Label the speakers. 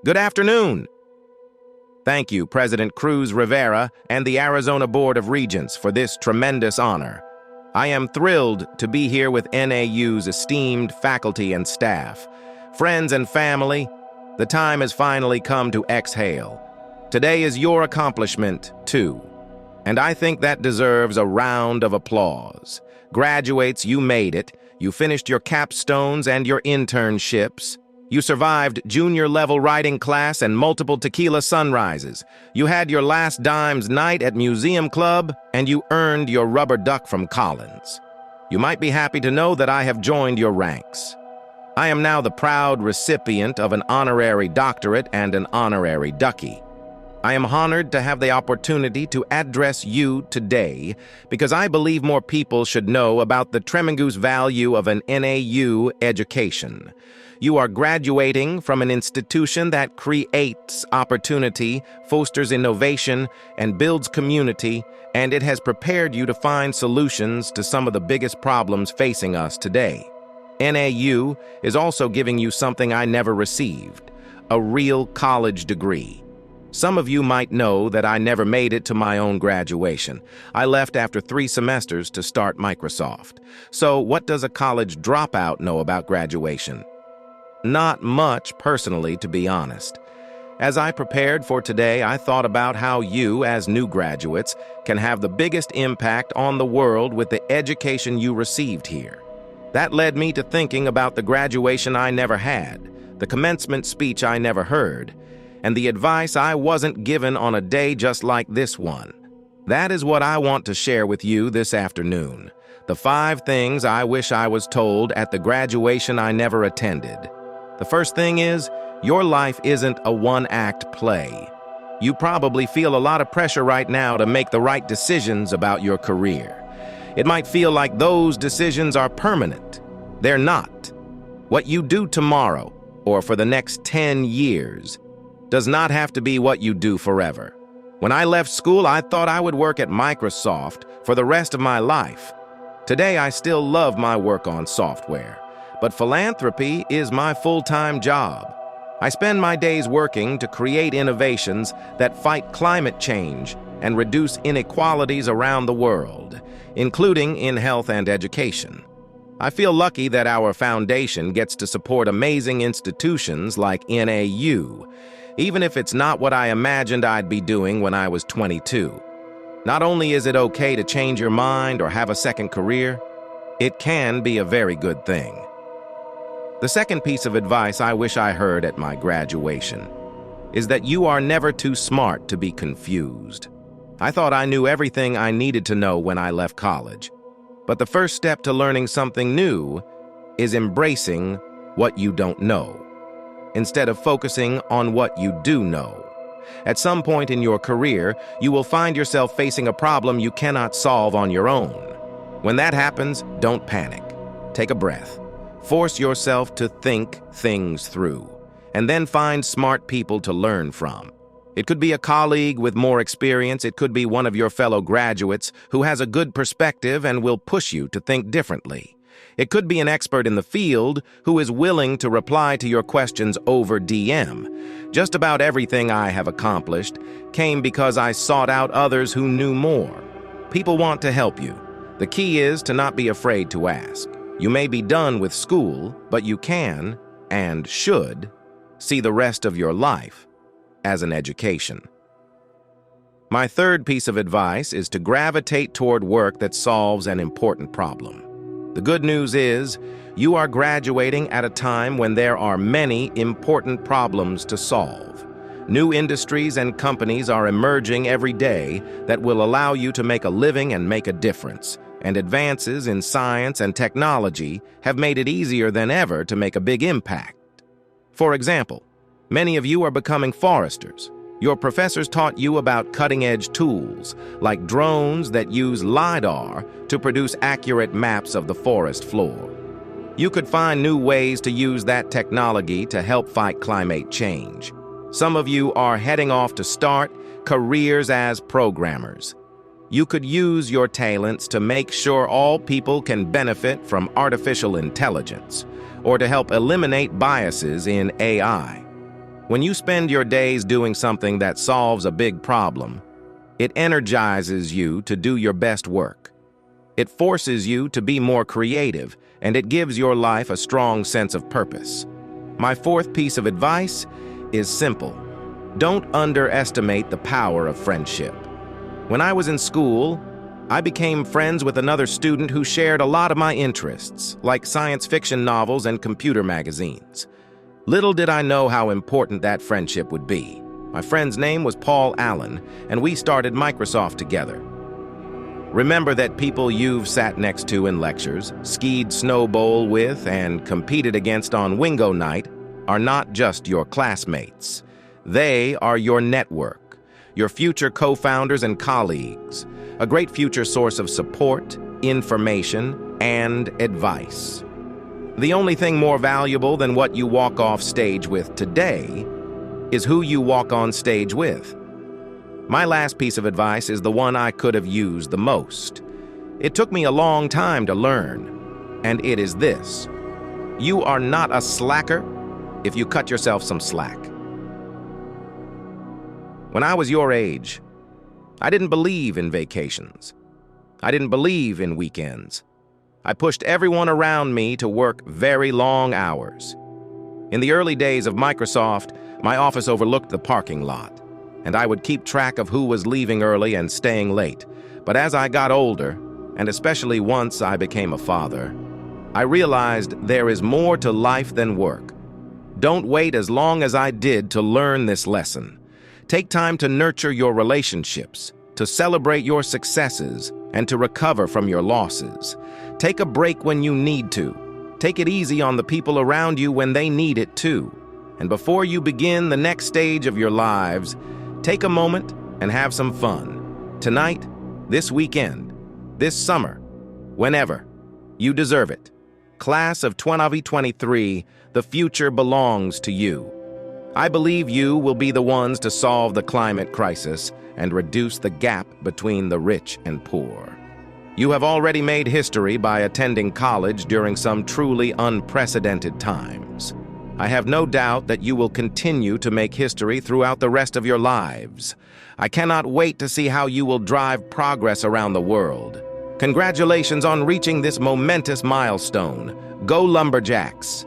Speaker 1: Good afternoon. Thank you, President Cruz Rivera and the Arizona Board of Regents, for this tremendous honor. I am thrilled to be here with NAU's esteemed faculty and staff. Friends and family, the time has finally come to exhale. Today is your accomplishment, too. And I think that deserves a round of applause. Graduates, you made it. You finished your capstones and your internships. You survived junior-level writing class and multiple tequila sunrises. You had your last dimes night at Museum Club, and you earned your rubber duck from Collins. You might be happy to know that I have joined your ranks. I am now the proud recipient of an honorary doctorate and an honorary ducky. I am honored to have the opportunity to address you today because I believe more people should know about the tremendous value of an NAU education. You are graduating from an institution that creates opportunity, fosters innovation, and builds community, and it has prepared you to find solutions to some of the biggest problems facing us today. NAU is also giving you something I never received, a real college degree. Some of you might know that I never made it to my own graduation. I left after 3 semesters to start Microsoft. So what does a college dropout know about graduation? Not much, personally, to be honest. As I prepared for today, I thought about how you, as new graduates, can have the biggest impact on the world with the education you received here. That led me to thinking about the graduation I never had, the commencement speech I never heard, and the advice I wasn't given on a day just like this one. That is what I want to share with you this afternoon. The 5 things I wish I was told at the graduation I never attended. The first thing is, your life isn't a one-act play. You probably feel a lot of pressure right now to make the right decisions about your career. It might feel like those decisions are permanent. They're not. What you do tomorrow, or for the next 10 years, does not have to be what you do forever. When I left school, I thought I would work at Microsoft for the rest of my life. Today, I still love my work on software, but philanthropy is my full-time job. I spend my days working to create innovations that fight climate change and reduce inequalities around the world, including in health and education. I feel lucky that our foundation gets to support amazing institutions like NAU, even if it's not what I imagined I'd be doing when I was 22. Not only is it okay to change your mind or have a second career, it can be a very good thing. The second piece of advice I wish I heard at my graduation is that you are never too smart to be confused. I thought I knew everything I needed to know when I left college, but the first step to learning something new is embracing what you don't know, instead of focusing on what you do know. At some point in your career, you will find yourself facing a problem you cannot solve on your own. When that happens, don't panic. Take a breath. Force yourself to think things through, and then find smart people to learn from. It could be a colleague with more experience. It could be one of your fellow graduates who has a good perspective and will push you to think differently. It could be an expert in the field who is willing to reply to your questions over DM. Just about everything I have accomplished came because I sought out others who knew more. People want to help you. The key is to not be afraid to ask. You may be done with school, but you can, and should, see the rest of your life as an education. My third piece of advice is to gravitate toward work that solves an important problem. The good news is, you are graduating at a time when there are many important problems to solve. New industries and companies are emerging every day that will allow you to make a living and make a difference. And advances in science and technology have made it easier than ever to make a big impact. For example, many of you are becoming foresters. Your professors taught you about cutting-edge tools, like drones that use LiDAR to produce accurate maps of the forest floor. You could find new ways to use that technology to help fight climate change. Some of you are heading off to start careers as programmers. You could use your talents to make sure all people can benefit from artificial intelligence, or to help eliminate biases in AI. When you spend your days doing something that solves a big problem, it energizes you to do your best work. It forces you to be more creative, and it gives your life a strong sense of purpose. My fourth piece of advice is simple. Don't underestimate the power of friendship. When I was in school, I became friends with another student who shared a lot of my interests, like science fiction novels and computer magazines. Little did I know how important that friendship would be. My friend's name was Paul Allen, and we started Microsoft together. Remember that people you've sat next to in lectures, skied snowbowl with, and competed against on Wingo night are not just your classmates. They are your network, your future co-founders and colleagues, a great future source of support, information, and advice. The only thing more valuable than what you walk off stage with today is who you walk on stage with. My last piece of advice is the one I could have used the most. It took me a long time to learn, and it is this: you are not a slacker if you cut yourself some slack. When I was your age, I didn't believe in vacations. I didn't believe in weekends. I pushed everyone around me to work very long hours. In the early days of Microsoft, my office overlooked the parking lot, and I would keep track of who was leaving early and staying late. But as I got older, and especially once I became a father, I realized there is more to life than work. Don't wait as long as I did to learn this lesson. Take time to nurture your relationships, to celebrate your successes, and to recover from your losses. Take a break when you need to. Take it easy on the people around you when they need it too. And before you begin the next stage of your lives, take a moment and have some fun. Tonight, this weekend, this summer, whenever. You deserve it. Class of 2023, the future belongs to you. I believe you will be the ones to solve the climate crisis and reduce the gap between the rich and poor. You have already made history by attending college during some truly unprecedented times. I have no doubt that you will continue to make history throughout the rest of your lives. I cannot wait to see how you will drive progress around the world. Congratulations on reaching this momentous milestone. Go Lumberjacks!